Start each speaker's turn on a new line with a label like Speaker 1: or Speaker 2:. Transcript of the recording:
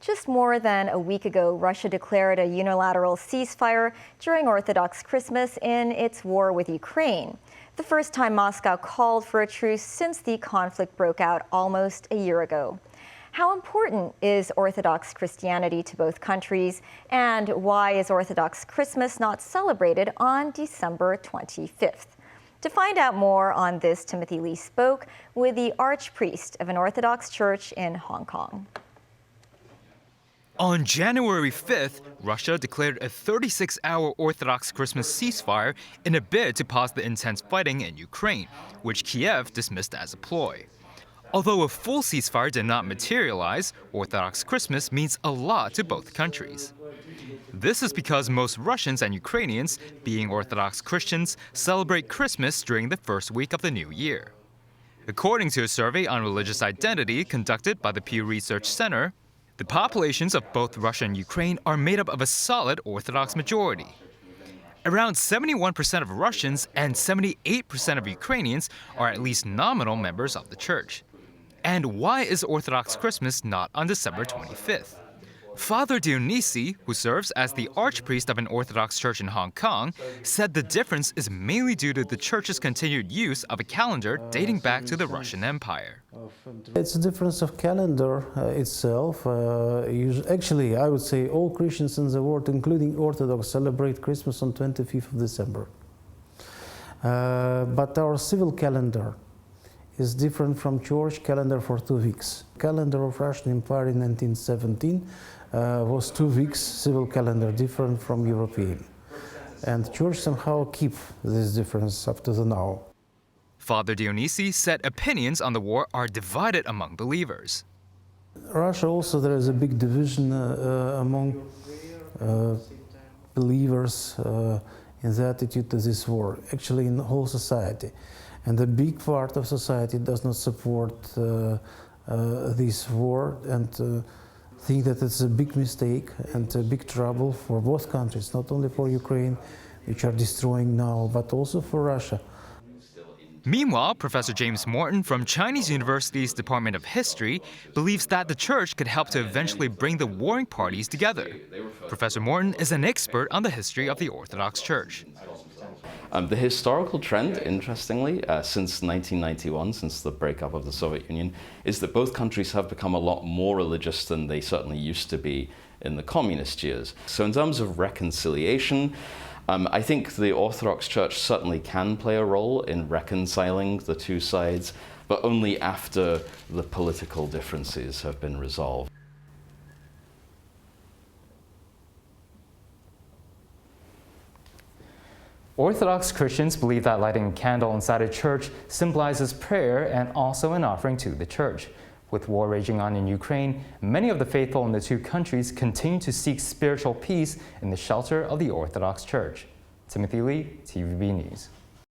Speaker 1: Just more than a week ago, Russia declared a unilateral ceasefire during Orthodox Christmas in its war with Ukraine. The first time Moscow called for a truce since the conflict broke out almost a year ago. How important is Orthodox Christianity to both countries, and why is Orthodox Christmas not celebrated on December 25th? To find out more on this, Timothy Lee spoke with the archpriest of an Orthodox church in Hong Kong.
Speaker 2: On January 5th, Russia declared a 36-hour Orthodox Christmas ceasefire in a bid to pause the intense fighting in Ukraine, which Kiev dismissed as a ploy. Although a full ceasefire did not materialize, Orthodox Christmas means a lot to both countries. This is because most Russians and Ukrainians, being Orthodox Christians, celebrate Christmas during the first week of the new year. According to a survey on religious identity conducted by the Pew Research Center, the populations of both Russia and Ukraine are made up of a solid Orthodox majority. Around 71% of Russians and 78% of Ukrainians are at least nominal members of the church. And why is Orthodox Christmas not on December 25th? Father Dionisi, who serves as the archpriest of an Orthodox church in Hong Kong, said the difference is mainly due to the church's continued use of a calendar dating back to the Russian Empire.
Speaker 3: It's a difference of calendar itself. Actually, I would say all Christians in the world, including Orthodox, celebrate Christmas on 25th of December. But our civil calendar is different from church calendar for 2 weeks. Calendar of Russian Empire in 1917 was 2 weeks civil calendar, different from European. And church somehow keep this difference up to the now.
Speaker 2: Father Dionisi said opinions on the war are divided among believers.
Speaker 3: Russia also, there is a big division among believers in the attitude to this war, actually in the whole society. And a big part of society does not support this war and think that it's a big mistake and a big trouble for both countries, not only for Ukraine, which are destroying now, but also for Russia.
Speaker 2: Meanwhile, Professor James Morton from Chinese University's Department of History believes that the church could help to eventually bring the warring parties together. Professor Morton is an expert on the history of the Orthodox Church.
Speaker 4: The historical trend, interestingly, since 1991, since the breakup of the Soviet Union, is that both countries have become a lot more religious than they certainly used to be in the communist years. So in terms of reconciliation, I think the Orthodox Church certainly can play a role in reconciling the two sides, but only after the political differences have been resolved.
Speaker 5: Orthodox Christians believe that lighting a candle inside a church symbolizes prayer and also an offering to the church. With war raging on in Ukraine, many of the faithful in the two countries continue to seek spiritual peace in the shelter of the Orthodox Church. Timothy Lee, TVB News.